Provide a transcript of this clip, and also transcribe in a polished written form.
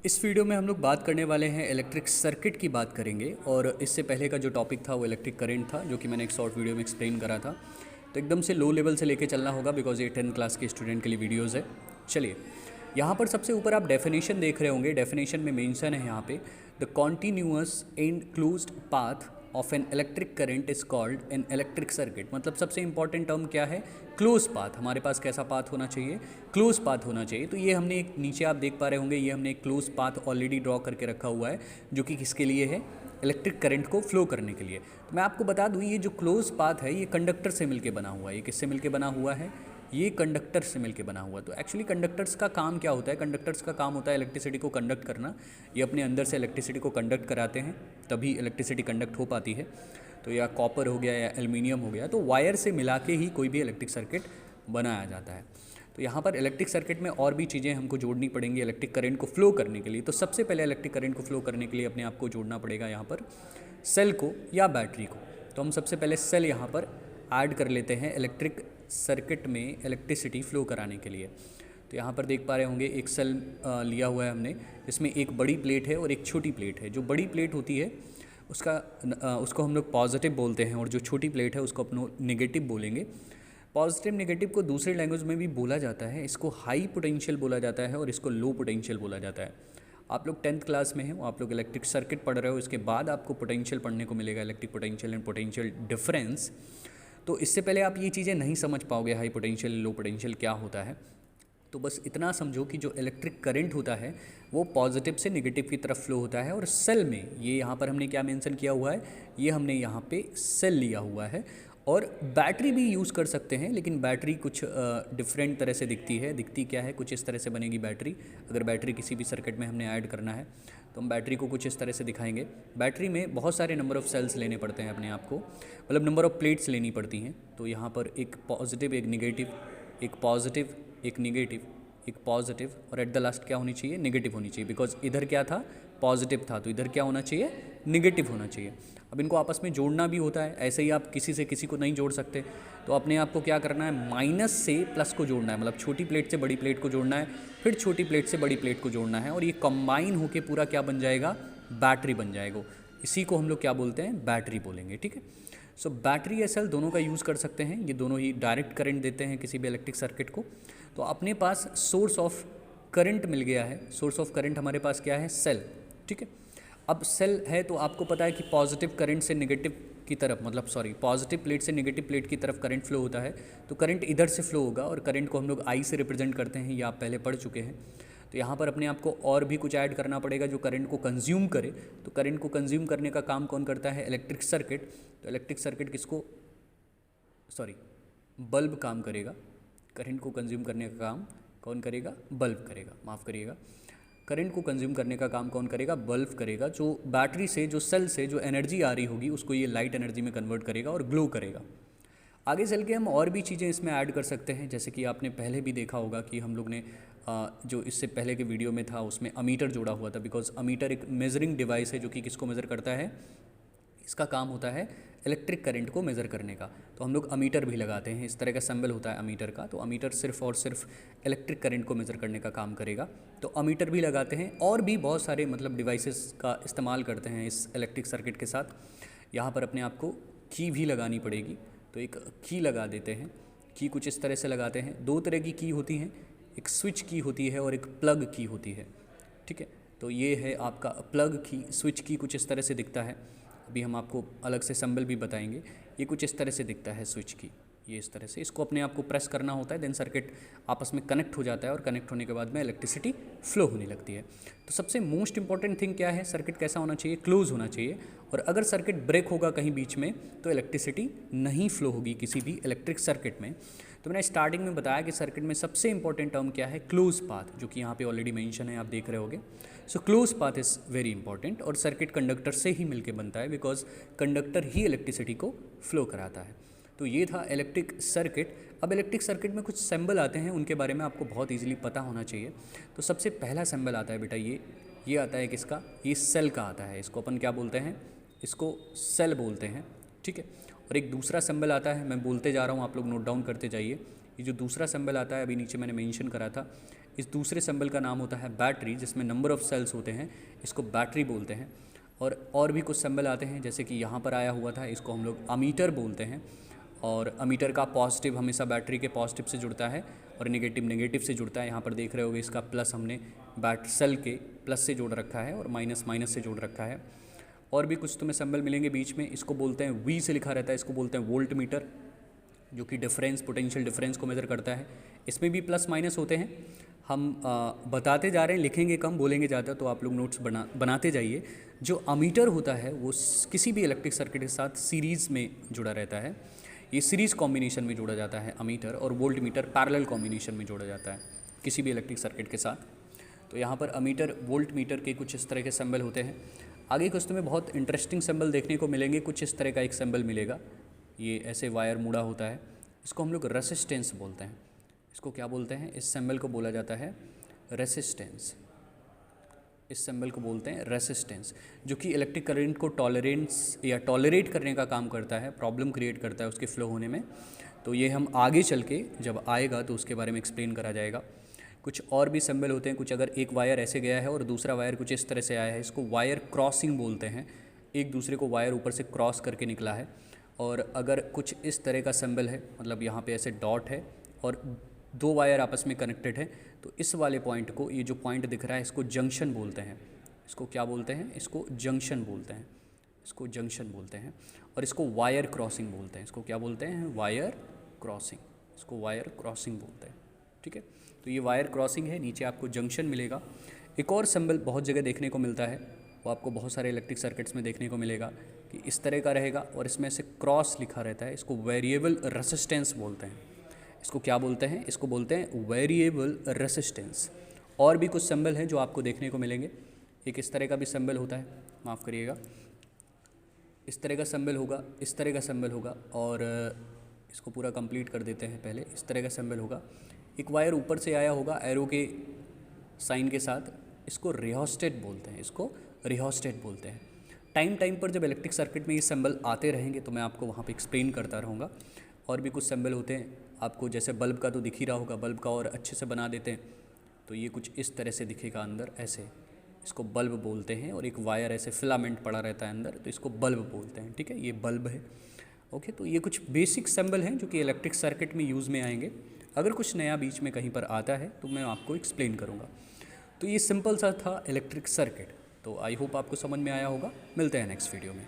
इस वीडियो में हम लोग बात करने वाले हैं इलेक्ट्रिक सर्किट की बात करेंगे। और इससे पहले का जो टॉपिक था वो इलेक्ट्रिक करंट था, जो कि मैंने एक शॉर्ट वीडियो में एक्सप्लेन करा था। तो एकदम से लो लेवल से लेके चलना होगा बिकॉज ये 10th क्लास के स्टूडेंट के लिए वीडियोज़ है। चलिए, यहाँ पर सबसे ऊपर आप डेफिनेशन देख रहे होंगे। डेफिनेशन में मेंशन है यहाँ पे, the continuous and closed path of an electric current is called an electric circuit. मतलब सबसे इंपॉर्टेंट टर्म क्या है? Close path. हमारे पास कैसा पाथ होना चाहिए? क्लोज पाथ होना चाहिए। तो ये हमने एक नीचे आप देख पा रहे होंगे, ये हमने एक क्लोज पाथ ऑलरेडी ड्रॉ करके रखा हुआ है, जो कि किसके लिए है? इलेक्ट्रिक करंट को फ्लो करने के लिए। तो मैं आपको बता दूं, ये जो क्लोज पाथ है ये कंडक्टर से मिलके बना हुआ है। ये किससे मिलके बना हुआ है? ये कंडक्टर से मिलके बना हुआ। तो एक्चुअली कंडक्टर्स का काम क्या होता है? कंडक्टर्स का काम होता है इलेक्ट्रिसिटी को कंडक्ट करना। ये अपने अंदर से इलेक्ट्रिसिटी को कंडक्ट कराते हैं, तभी इलेक्ट्रिसिटी कंडक्ट हो पाती है। तो या कॉपर हो गया या एल्युमिनियम हो गया, तो वायर से मिला के ही कोई भी इलेक्ट्रिक सर्किट बनाया जाता है। तो यहाँ पर इलेक्ट्रिक सर्किट में और भी चीज़ें हमको जोड़नी पड़ेंगी इलेक्ट्रिक करंट को फ्लो करने के लिए। तो सबसे पहले इलेक्ट्रिक करंट को फ्लो करने के लिए अपने आप को जोड़ना पड़ेगा यहाँ पर सेल को या बैटरी को। तो हम सबसे पहले सेल यहाँ पर ऐड कर लेते हैं इलेक्ट्रिक सर्किट में इलेक्ट्रिसिटी फ्लो कराने के लिए। तो यहाँ पर देख पा रहे होंगे एक सेल लिया हुआ है हमने, जिसमें एक बड़ी प्लेट है और एक छोटी प्लेट है। जो बड़ी प्लेट होती है उसको हम लोग पॉजिटिव बोलते हैं, और जो छोटी प्लेट है उसको अपनो नेगेटिव बोलेंगे। पॉजिटिव नेगेटिव को दूसरे लैंग्वेज में भी बोला जाता है। इसको हाई पोटेंशियल बोला जाता है और इसको लो पोटेंशियल बोला जाता है। आप लोग 10th क्लास में हैं, आप लोग इलेक्ट्रिक सर्किट पढ़ रहे हो, इसके बाद आपको पोटेंशियल पढ़ने को मिलेगा, electric potential and potential difference. तो इससे पहले आप ये चीज़ें नहीं समझ पाओगे, हाई पोटेंशियल लो पोटेंशियल क्या होता है। तो बस इतना समझो कि जो इलेक्ट्रिक करंट होता है वो पॉजिटिव से नेगेटिव की तरफ फ्लो होता है। और सेल में ये यहाँ पर हमने क्या मेंशन किया हुआ है? ये हमने यहाँ पे सेल लिया हुआ है। और बैटरी भी यूज़ कर सकते हैं, लेकिन बैटरी कुछ डिफरेंट तरह से दिखती है। दिखती क्या है? कुछ इस तरह से बनेगी बैटरी। अगर बैटरी किसी भी सर्किट में हमने ऐड करना है तो हम बैटरी को कुछ इस तरह से दिखाएंगे। बैटरी में बहुत सारे नंबर ऑफ़ सेल्स लेने पड़ते हैं अपने आप को, मतलब नंबर ऑफ़ प्लेट्स लेनी पड़ती हैं। तो यहाँ पर एक पॉजिटिव, एक निगेटिव, एक पॉजिटिव, एक निगेटिव, एक पॉजिटिव, और एट द लास्ट क्या होनी चाहिए? नेगेटिव होनी चाहिए। बिकॉज इधर क्या था? पॉजिटिव था, तो इधर क्या होना चाहिए? नेगेटिव होना चाहिए। अब इनको आपस में जोड़ना भी होता है। ऐसे ही आप किसी से किसी को नहीं जोड़ सकते, तो अपने आप को क्या करना है? माइनस से प्लस को जोड़ना है। मतलब छोटी प्लेट से बड़ी प्लेट को जोड़ना है, फिर छोटी प्लेट से बड़ी प्लेट को जोड़ना है, और ये कंबाइन होकर पूरा क्या बन जाएगा? बैटरी बन जाएगा। इसी को हम लोग क्या बोलते हैं? बैटरी बोलेंगे। ठीक है। सो बैटरी या सेल दोनों का यूज़ कर सकते हैं। ये दोनों ही डायरेक्ट करंट देते हैं किसी भी इलेक्ट्रिक सर्किट को। तो अपने पास सोर्स ऑफ करंट मिल गया है। सोर्स ऑफ करंट हमारे पास क्या है? सेल। ठीक है। अब सेल है तो आपको पता है कि पॉजिटिव करंट से नेगेटिव की तरफ, मतलब पॉजिटिव प्लेट से नेगेटिव प्लेट की तरफ करंट फ्लो होता है। तो करंट इधर से फ्लो होगा, और करंट को हम लोग आई से रिप्रेजेंट करते हैं, ये आप पहले पढ़ चुके हैं। तो यहाँ पर अपने आप को और भी कुछ ऐड करना पड़ेगा जो करंट को कंज्यूम करे। तो करंट को कंज्यूम करने का काम कौन करता है? Electric circuit. तो इलेक्ट्रिक सर्किट किसको, बल्ब काम करेगा। करंट को कंज्यूम करने का काम कौन करेगा? बल्ब करेगा। माफ़ करिएगा, करंट को कंज्यूम करने का काम कौन करेगा? बल्ब करेगा। जो बैटरी से, जो सेल से जो एनर्जी आ रही होगी उसको ये लाइट एनर्जी में कन्वर्ट करेगा और ग्लो करेगा। आगे चल के हम और भी चीज़ें इसमें ऐड कर सकते हैं, जैसे कि आपने पहले भी देखा होगा कि हम लोग ने जो इससे पहले के वीडियो में था उसमें अमीटर जोड़ा हुआ था। बिकॉज अमीटर एक मेजरिंग डिवाइस है जो कि किसको मेज़र करता है? इसका काम होता है इलेक्ट्रिक करंट को मेज़र करने का। तो हम लोग अमीटर भी लगाते हैं। इस तरह का सिंबल होता है अमीटर का। तो अमीटर सिर्फ और सिर्फ इलेक्ट्रिक करंट को मेज़र करने का काम करेगा। तो अमीटर भी लगाते हैं, और भी बहुत सारे मतलब डिवाइसेस का इस्तेमाल करते हैं इस इलेक्ट्रिक सर्किट के साथ। यहाँ पर अपने आप को की भी लगानी पड़ेगी। तो एक की लगा देते हैं। की कुछ इस तरह से लगाते हैं। दो तरह की की होती हैं, एक स्विच की होती है और एक प्लग की होती है। ठीक है। तो ये है आपका प्लग की। स्विच की कुछ इस तरह से दिखता है, अभी हम आपको अलग से सिंबल भी बताएंगे। ये कुछ इस तरह से दिखता है स्विच की, ये इस तरह से। इसको अपने आप को प्रेस करना होता है, देन सर्किट आपस में कनेक्ट हो जाता है, और कनेक्ट होने के बाद में इलेक्ट्रिसिटी फ्लो होने लगती है। तो सबसे मोस्ट इंपॉर्टेंट थिंग क्या है? सर्किट कैसा होना चाहिए? क्लोज होना चाहिए। और अगर सर्किट ब्रेक होगा कहीं बीच में तो इलेक्ट्रिसिटी नहीं फ्लो होगी किसी भी इलेक्ट्रिक सर्किट में। तो मैंने स्टार्टिंग में बताया कि सर्किट में सबसे इंपॉर्टेंट टर्म क्या है? क्लोज पाथ, जो कि यहाँ पे ऑलरेडी मेंशन है, आप देख रहे होगे। So close path is very important. और सर्किट कंडक्टर से ही मिलके बनता है, बिकॉज कंडक्टर ही इलेक्ट्रिसिटी को फ्लो कराता है। तो ये था इलेक्ट्रिक सर्किट। अब इलेक्ट्रिक सर्किट में कुछ सिंबल आते हैं, उनके बारे में आपको बहुत इजीली पता होना चाहिए। तो सबसे पहला सिंबल आता है बेटा ये आता है किसका? ये सेल का आता है। इसको अपन क्या बोलते हैं? इसको सेल बोलते हैं। ठीक है। और एक दूसरा सिंबल आता है, मैं बोलते जा रहा हूँ, आप लोग नोट डाउन करते जाइए। ये जो दूसरा सिंबल आता है, अभी नीचे मैंने मेंशन करा था, इस दूसरे सिंबल का नाम होता है बैटरी, जिसमें नंबर ऑफ़ सेल्स होते हैं, इसको बैटरी बोलते हैं। और भी कुछ सिंबल आते हैं, जैसे कि यहाँ पर आया हुआ था, इसको हम लोग अमीटर बोलते हैं। और अमीटर का पॉजिटिव हमेशा बैटरी के पॉजिटिव से जुड़ता है और नेगेटिव नेगेटिव से जुड़ता है। यहाँ पर देख रहे होगे इसका प्लस हमने बैट सेल के प्लस से जोड़ रखा है और माइनस माइनस से जोड़ रखा है। और भी कुछ तुम्हें सिंबल मिलेंगे बीच में, इसको बोलते हैं वी से लिखा रहता है, इसको बोलते हैं वोल्ट मीटर, जो कि डिफरेंस पोटेंशियल डिफरेंस को मेज़र करता है। इसमें भी प्लस माइनस होते हैं। हम बताते जा रहे हैं, लिखेंगे कम बोलेंगे ज़्यादा, तो आप लोग नोट्स बनाते जाइए। जो अमीटर होता है वो किसी भी इलेक्ट्रिक सर्किट के साथ सीरीज़ में जुड़ा रहता है, ये सीरीज़ कॉम्बिनेशन में जोड़ा जाता है अमीटर, और वोल्ट मीटर पैरेलल कॉम्बिनेशन में जोड़ा जाता है किसी भी इलेक्ट्रिक सर्किट के साथ। तो यहाँ पर अमीटर वोल्ट मीटर के कुछ इस तरह के सिंबल होते हैं। आगे कुछ तुम्हें बहुत इंटरेस्टिंग सिंबल देखने को मिलेंगे। कुछ इस तरह का एक सिंबल मिलेगा, ये ऐसे वायर मुड़ा होता है, इसको हम लोग रेसिस्टेंस बोलते हैं। इसको क्या बोलते हैं? इस सिंबल को बोला जाता है रेसिस्टेंस। इस सिंबल को बोलते हैं रेसिस्टेंस, जो कि इलेक्ट्रिक करंट को टॉलरेट करने का काम करता है, प्रॉब्लम क्रिएट करता है उसके फ्लो होने में। तो ये हम आगे चल के जब आएगा तो उसके बारे में एक्सप्लेन करा जाएगा। कुछ और भी सिंबल होते हैं, कुछ अगर एक वायर ऐसे गया है और दूसरा वायर कुछ इस तरह से आया है, इसको वायर क्रॉसिंग बोलते हैं। एक दूसरे को वायर ऊपर से क्रॉस करके निकला है। और अगर कुछ इस तरह का सिंबल है, मतलब यहाँ पे ऐसे डॉट है और दो वायर आपस में कनेक्टेड है, तो इस वाले पॉइंट को, ये जो पॉइंट दिख रहा है, इसको जंक्शन बोलते हैं। इसको क्या बोलते हैं? इसको जंक्शन बोलते हैं। इसको जंक्शन बोलते हैं। और इसको वायर क्रॉसिंग बोलते हैं। इसको क्या बोलते हैं? Wire crossing. इसको वायर क्रॉसिंग बोलते हैं। ठीक है, तो ये वायर क्रॉसिंग है, नीचे आपको जंक्शन मिलेगा। एक और सिंबल बहुत जगह देखने को मिलता है, वो आपको बहुत सारे इलेक्ट्रिक सर्किट्स में देखने को मिलेगा कि इस तरह का रहेगा और इसमें से क्रॉस लिखा रहता है। इसको वेरिएबल रेसिस्टेंस बोलते हैं। इसको क्या बोलते हैं? इसको बोलते हैं वेरिएबल रेसिस्टेंस। और भी कुछ सिंबल हैं जो आपको देखने को मिलेंगे। एक इस तरह का भी सिंबल होता है, माफ़ करिएगा, इस तरह का सिंबल होगा, इस तरह का सिंबल होगा, और इसको पूरा कंप्लीट कर देते हैं पहले। इस तरह का सिंबल होगा, एक वायर ऊपर से आया होगा एरो के साइन के साथ, इसको रियोस्टेट बोलते हैं। इसको रियोस्टेट बोलते हैं। टाइम टाइम पर जब इलेक्ट्रिक सर्किट में ये सिंबल आते रहेंगे तो मैं आपको वहाँ पे एक्सप्लेन करता रहूँगा। और भी कुछ सिंबल होते हैं आपको, जैसे बल्ब का तो दिख ही रहा होगा, बल्ब का और अच्छे से बना देते हैं तो ये कुछ इस तरह से दिखेगा अंदर ऐसे, इसको बल्ब बोलते हैं। और एक वायर ऐसे फिलामेंट पड़ा रहता है अंदर, तो इसको बल्ब बोलते हैं। ठीक है, ये बल्ब है। ओके, तो ये कुछ बेसिक सिंबल हैं जो कि इलेक्ट्रिक सर्किट में यूज़ में आएंगे। अगर कुछ नया बीच में कहीं पर आता है तो मैं आपको एक्सप्लेन करूँगा। तो ये सिंपल सा था इलेक्ट्रिक सर्किट। तो आई होप आपको समझ में आया होगा। मिलते हैं नेक्स्ट वीडियो में।